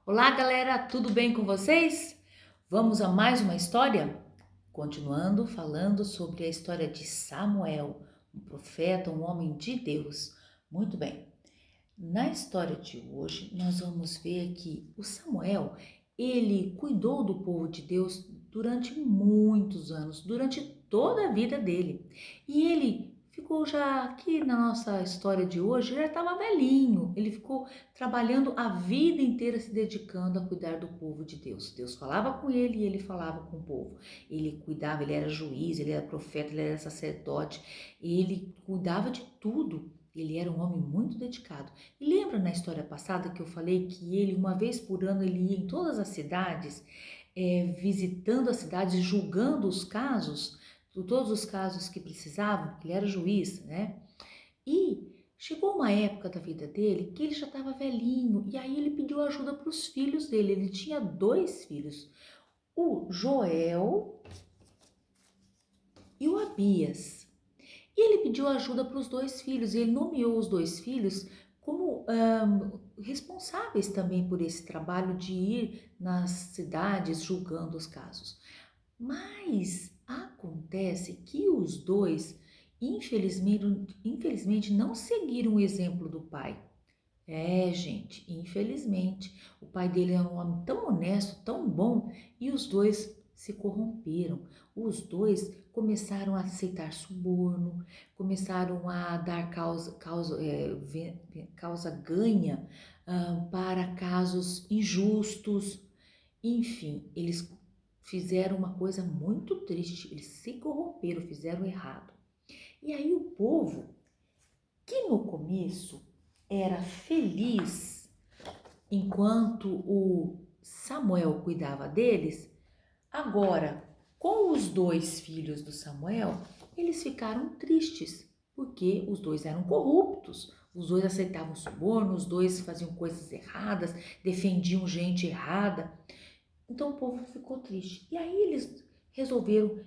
Olá, galera, tudo bem com vocês? Vamos a mais uma história? Continuando falando sobre a história de Samuel, um profeta, um homem de Deus. Muito bem. Na história de hoje, nós vamos ver que o Samuel, ele cuidou do povo de Deus durante muitos anos, durante toda a vida dele. E ele ficou já aqui na nossa história de hoje, já estava velhinho. Ele ficou trabalhando a vida inteira se dedicando a cuidar do povo de Deus. Deus falava com ele e ele falava com o povo. Ele cuidava, ele era juiz, ele era profeta, ele era sacerdote, ele cuidava de tudo. Ele era um homem muito dedicado. E lembra na história passada que eu falei que ele, uma vez por ano, ele ia em todas as cidades, visitando as cidades, julgando os casos, todos os casos que precisavam, porque ele era juiz, né? E chegou uma época da vida dele que ele já estava velhinho, e aí ele pediu ajuda para os filhos dele. Ele tinha dois filhos, o Joel e o Abias. E ele pediu ajuda para os dois filhos, e ele nomeou os dois filhos como responsáveis também por esse trabalho de ir nas cidades julgando os casos. Mas acontece que os dois, infelizmente não seguiram o exemplo do pai. Gente, infelizmente, o pai dele é um homem tão honesto, tão bom, e os dois se corromperam. Os dois começaram a aceitar suborno, começaram a dar causa ganha para casos injustos. Enfim, eles fizeram uma coisa muito triste, eles se corromperam, fizeram errado. E aí o povo, que no começo era feliz enquanto o Samuel cuidava deles, agora, com os dois filhos do Samuel, eles ficaram tristes, porque os dois eram corruptos, os dois aceitavam suborno, os dois faziam coisas erradas, defendiam gente errada. Então o povo ficou triste. E aí eles resolveram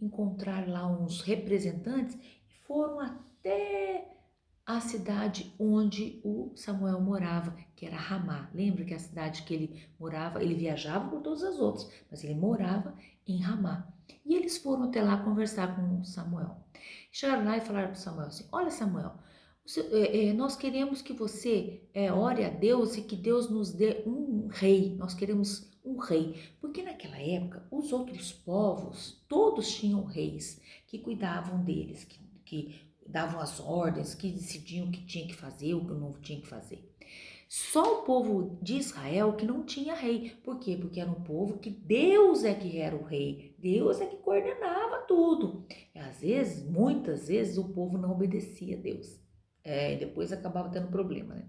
encontrar lá uns representantes e foram até a cidade onde o Samuel morava, que era Ramá. Lembra que a cidade que ele morava, ele viajava por todas as outras, mas ele morava em Ramá. E eles foram até lá conversar com Samuel. Chegaram lá e falaram para Samuel assim: Olha, Samuel, nós queremos que você ore a Deus e que Deus nos dê um rei. Nós queremos um rei, porque naquela época os outros povos todos tinham reis que cuidavam deles, que davam as ordens, que decidiam o que tinha que fazer, o que não tinha que fazer. Só o povo de Israel que não tinha rei. Por quê? Porque era um povo que Deus é que era o rei. Deus é que coordenava tudo. E às vezes, muitas vezes, o povo não obedecia a Deus. E depois acabava tendo problema, né?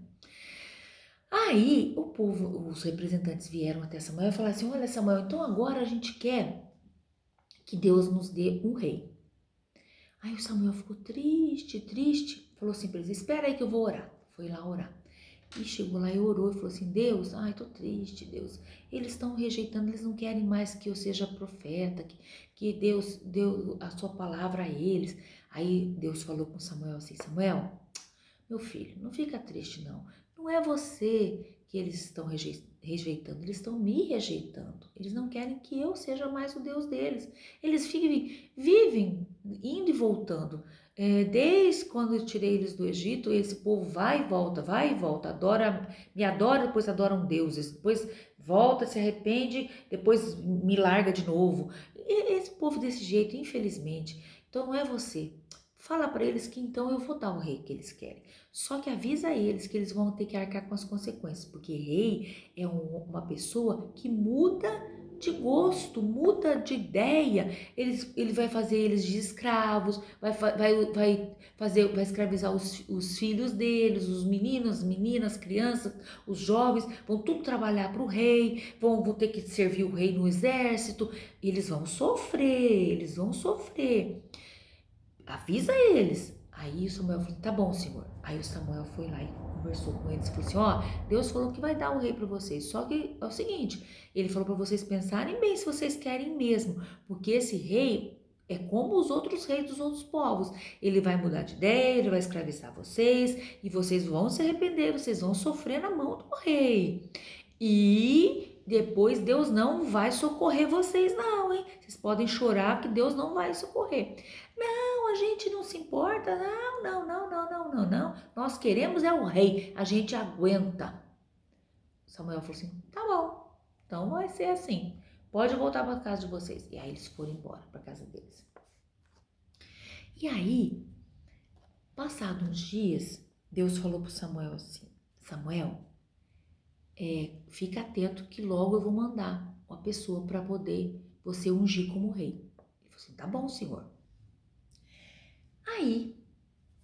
Aí o povo, os representantes vieram até Samuel e falaram assim: Olha, Samuel, então agora a gente quer que Deus nos dê um rei. Aí o Samuel ficou triste, falou assim para eles: Espera aí que eu vou orar. Foi lá orar. E chegou lá e orou e falou assim: Deus, ai, tô triste, Deus. Eles estão rejeitando, eles não querem mais que eu seja profeta, que Deus deu a sua palavra a eles. Aí Deus falou com Samuel assim: Samuel, meu filho, não fica triste não. Não é você que eles estão rejeitando, eles estão me rejeitando. Eles não querem que eu seja mais o Deus deles. Eles vivem indo e voltando. Desde quando eu tirei eles do Egito, esse povo vai e volta, me adora, depois adoram deuses, depois volta, se arrepende, depois me larga de novo. Esse povo desse jeito, infelizmente. Então não é você. Fala para eles que então eu vou dar o rei que eles querem. Só que avisa eles que eles vão ter que arcar com as consequências, porque rei é uma pessoa que muda de gosto, muda de ideia. Ele vai fazer eles de escravos, vai escravizar os filhos deles, os meninos, meninas, crianças, os jovens, vão tudo trabalhar para o rei, vão ter que servir o rei no exército. Eles vão sofrer, eles vão sofrer. Avisa eles. Aí o Samuel falou: Tá bom, senhor. Aí o Samuel foi lá e conversou com eles. Falou assim: Ó, Deus falou que vai dar um rei para vocês. Só que é o seguinte: ele falou para vocês pensarem bem se vocês querem mesmo. Porque esse rei é como os outros reis dos outros povos. Ele vai mudar de ideia, ele vai escravizar vocês. E vocês vão se arrepender, vocês vão sofrer na mão do rei. E depois Deus não vai socorrer vocês não, hein? Vocês podem chorar que Deus não vai socorrer. Não, a gente não se importa, não, não, não, não, não, não, não. Nós queremos é o rei, a gente aguenta. Samuel falou assim, tá bom, então vai ser assim. Pode voltar para casa de vocês. E aí eles foram embora para casa deles. E aí, passados uns dias, Deus falou para Samuel assim, Samuel, fica atento que logo eu vou mandar uma pessoa para poder você ungir como rei. Ele falou assim, tá bom, senhor. Aí,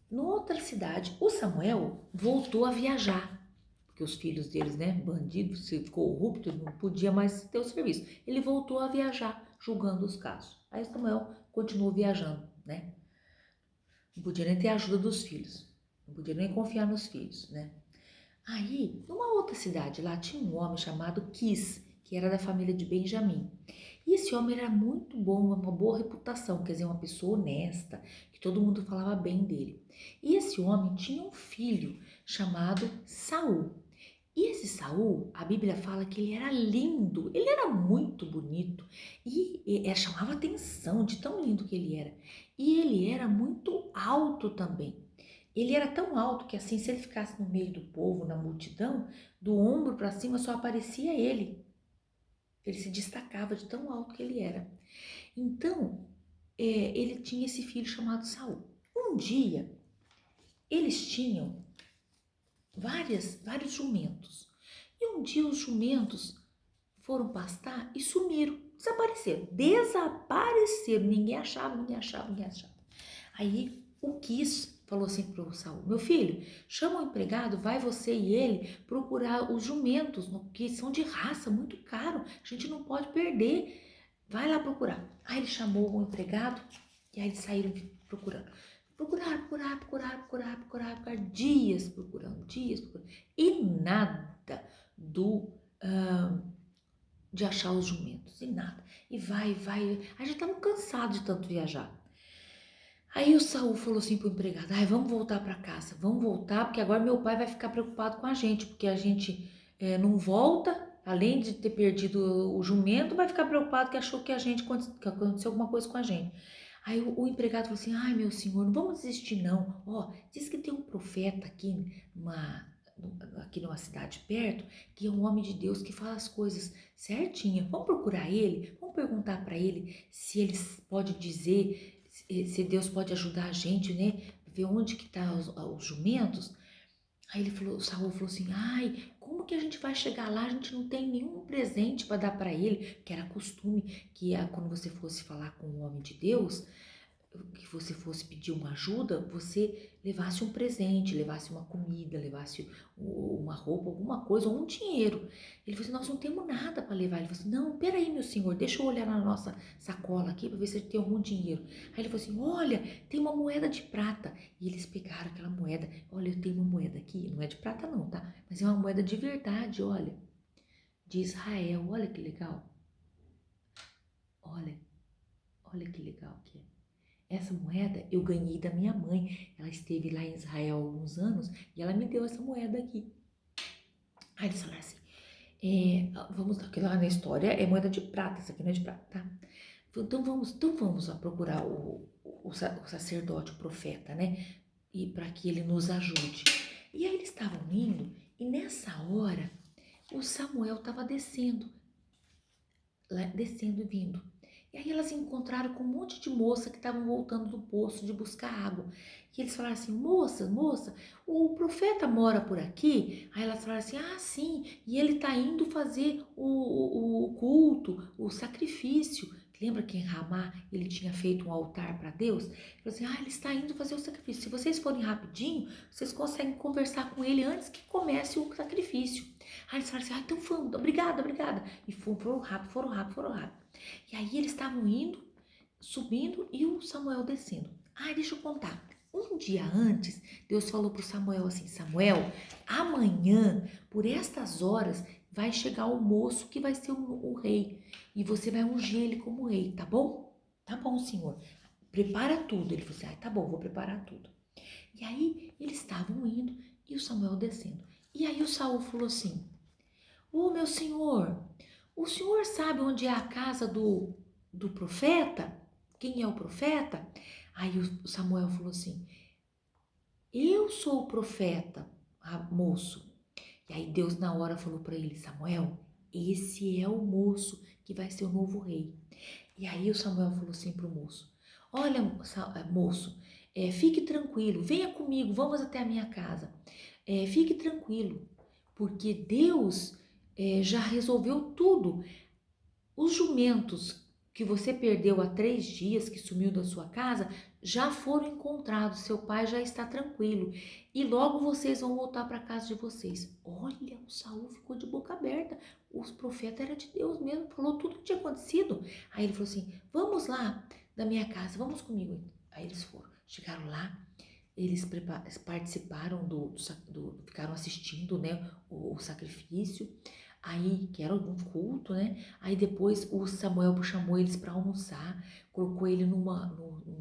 noutra cidade, o Samuel voltou a viajar, porque os filhos deles, né, bandidos, corrupto, não podia mais ter o serviço. Ele voltou a viajar, julgando os casos. Aí Samuel continuou viajando, né? Não podia nem ter a ajuda dos filhos, não podia nem confiar nos filhos, né? Aí, numa outra cidade, lá tinha um homem chamado Quis, que era da família de Benjamim. E esse homem era muito bom, uma boa reputação, quer dizer, uma pessoa honesta, que todo mundo falava bem dele. E esse homem tinha um filho chamado Saul. E esse Saul, a Bíblia fala que ele era lindo, ele era muito bonito e chamava atenção de tão lindo que ele era. E ele era muito alto também. Ele era tão alto que assim, se ele ficasse no meio do povo, na multidão, do ombro para cima só aparecia ele. Ele se destacava de tão alto que ele era. Então, ele tinha esse filho chamado Saul. Um dia, eles tinham vários jumentos. E um dia os jumentos foram pastar e sumiram, desapareceram. Ninguém achava, ninguém achava, ninguém achava. Aí o Quis falou assim para o Saul, meu filho, chama o empregado, vai você e ele procurar os jumentos, que são de raça, muito caro, a gente não pode perder, vai lá procurar. Aí ele chamou o empregado e aí eles saíram procurando. Procurar, dias procurando, e nada de achar os jumentos, e nada. E vai, a gente estava cansado de tanto viajar. Aí o Saul falou assim pro empregado, vamos voltar para casa, vamos voltar, porque agora meu pai vai ficar preocupado com a gente, porque a gente não volta, além de ter perdido o jumento, vai ficar preocupado que achou que que aconteceu alguma coisa com a gente. Aí o empregado falou assim, meu senhor, não vamos desistir não, diz que tem um profeta aqui numa cidade perto, que é um homem de Deus que fala as coisas certinho, vamos procurar ele, vamos perguntar para ele se ele pode dizer, se Deus pode ajudar a gente, né? Ver onde que tá os jumentos. Aí o Saul falou assim, como que a gente vai chegar lá? A gente não tem nenhum presente para dar para ele, que era costume que quando você fosse falar com um homem de Deus, que você fosse pedir uma ajuda, você levasse um presente, levasse uma comida, levasse uma roupa, alguma coisa, ou um dinheiro. Ele falou assim, nós não temos nada para levar. Ele falou assim, não, peraí, meu senhor, deixa eu olhar na nossa sacola aqui para ver se tem algum dinheiro. Aí ele falou assim, olha, tem uma moeda de prata. E eles pegaram aquela moeda, olha, eu tenho uma moeda aqui, não é de prata não, tá? Mas é uma moeda de verdade, olha, de Israel, olha que legal. Olha que legal que é. Essa moeda eu ganhei da minha mãe. Ela esteve lá em Israel há alguns anos e ela me deu essa moeda aqui. Aí eles falaram assim, vamos, lá na história é moeda de prata, essa aqui não é de prata, tá? Então vamos lá procurar o sacerdote, o profeta, né? E para que ele nos ajude. E aí eles estavam indo e nessa hora o Samuel estava descendo e vindo. E aí elas encontraram com um monte de moça que estavam voltando do poço de buscar água. E eles falaram assim, moça, o profeta mora por aqui? Aí elas falaram assim, sim, e ele está indo fazer o culto, o sacrifício. Lembra que em Ramá ele tinha feito um altar para Deus? Ele falou assim, ele está indo fazer o sacrifício. Se vocês forem rapidinho, vocês conseguem conversar com ele antes que comece o sacrifício. Aí eles falaram assim, então vamos, obrigada. E foram rápido. E aí eles estavam indo, subindo e o Samuel descendo. Deixa eu contar. Um dia antes, Deus falou para o Samuel assim, Samuel, amanhã, por estas horas, vai chegar o moço que vai ser o rei. E você vai ungir ele como rei, tá bom? Tá bom, senhor. Prepara tudo. Ele falou assim, tá bom, vou preparar tudo. E aí eles estavam indo e o Samuel descendo. E aí o Saul falou assim, ô meu senhor, o senhor sabe onde é a casa do profeta? Quem é o profeta? Aí o Samuel falou assim, eu sou o profeta, moço. E aí Deus na hora falou para ele, Samuel, esse é o moço que vai ser o novo rei. E aí o Samuel falou assim pro moço, olha moço, fique tranquilo, venha comigo, vamos até a minha casa. Fique tranquilo, porque Deus já resolveu tudo. Os jumentos que você perdeu há 3 dias, que sumiu da sua casa, já foram encontrados. Seu pai já está tranquilo. E logo vocês vão voltar para a casa de vocês. Olha, o Saul ficou de boca aberta. Os profetas eram de Deus mesmo, falou tudo o que tinha acontecido. Aí ele falou assim, vamos lá na minha casa, vamos comigo. Aí eles foram, chegaram lá, eles participaram ficaram assistindo, né, o sacrifício. Aí, que era um culto, né? Aí depois o Samuel chamou eles para almoçar, colocou ele num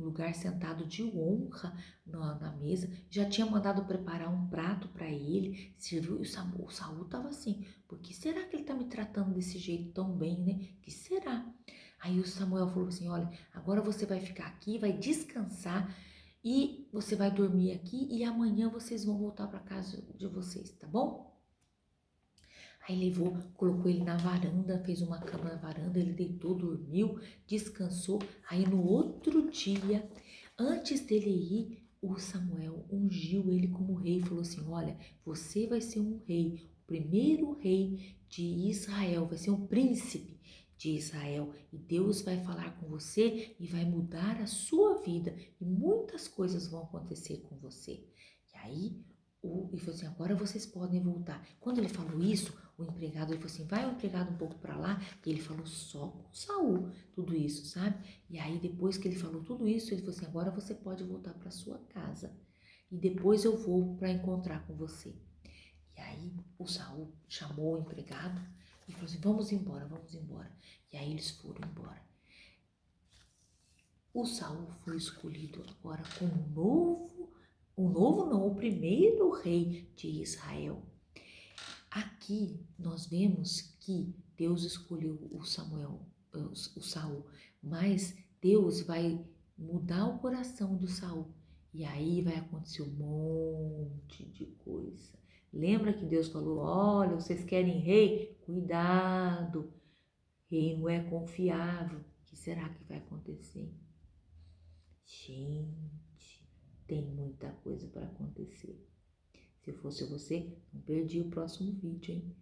lugar sentado de honra na mesa, já tinha mandado preparar um prato para ele, serviu, e o Saul tava assim, por que será que ele tá me tratando desse jeito tão bem, né? Que será? Aí o Samuel falou assim, olha, agora você vai ficar aqui, vai descansar e você vai dormir aqui e amanhã vocês vão voltar para casa de vocês, tá bom? Aí levou, colocou ele na varanda, fez uma cama na varanda, ele deitou, dormiu, descansou. Aí no outro dia, antes dele ir, o Samuel ungiu ele como rei, falou assim, olha, você vai ser um rei, o primeiro rei de Israel, vai ser um príncipe de Israel. E Deus vai falar com você e vai mudar a sua vida. E muitas coisas vão acontecer com você. E aí, ele falou assim, agora vocês podem voltar. Quando ele falou isso, o empregado, ele falou assim, vai o empregado um pouco para lá, e ele falou só com Saul, tudo isso, sabe? E aí depois que ele falou tudo isso, ele falou assim, agora você pode voltar para sua casa, e depois eu vou para encontrar com você. E aí o Saul chamou o empregado e falou assim, vamos embora, vamos embora. E aí eles foram embora. O Saul foi escolhido agora como o primeiro rei de Israel. Aqui nós vemos que Deus escolheu o Saul, mas Deus vai mudar o coração do Saul e aí vai acontecer um monte de coisa. Lembra que Deus falou, olha, vocês querem rei? Cuidado, rei não é confiável. O que será que vai acontecer? Gente, tem muita coisa para acontecer. Se eu fosse você, não perdi o próximo vídeo, hein?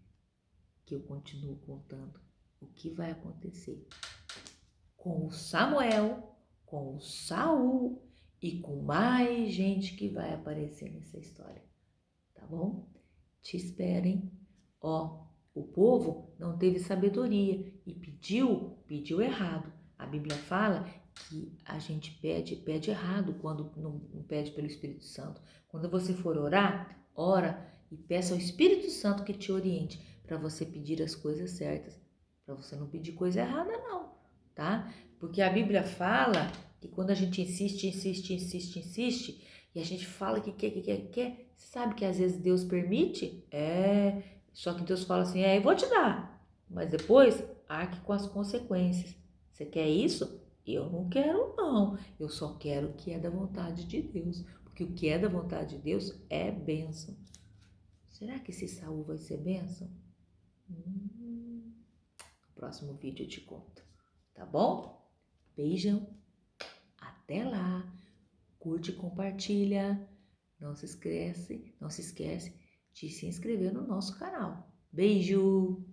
Que eu continuo contando o que vai acontecer com o Samuel, com o Saul e com mais gente que vai aparecer nessa história, tá bom? Te esperem. Ó, o povo não teve sabedoria e pediu errado. A Bíblia fala que a gente pede errado quando não pede pelo Espírito Santo. Quando você for orar, ora e peça ao Espírito Santo que te oriente para você pedir as coisas certas, para você não pedir coisa errada não, tá? Porque a Bíblia fala que quando a gente insiste, e a gente fala que quer, você sabe que às vezes Deus permite? Só que Deus fala assim, eu vou te dar, mas depois arque com as consequências. Você quer isso? Eu não quero não, eu só quero o que é da vontade de Deus, porque o que é da vontade de Deus é bênção. Será que esse Saul vai ser bênção? No próximo vídeo eu te conto, tá bom? Beijão, até lá, curte e compartilha, não se esquece de se inscrever no nosso canal. Beijo!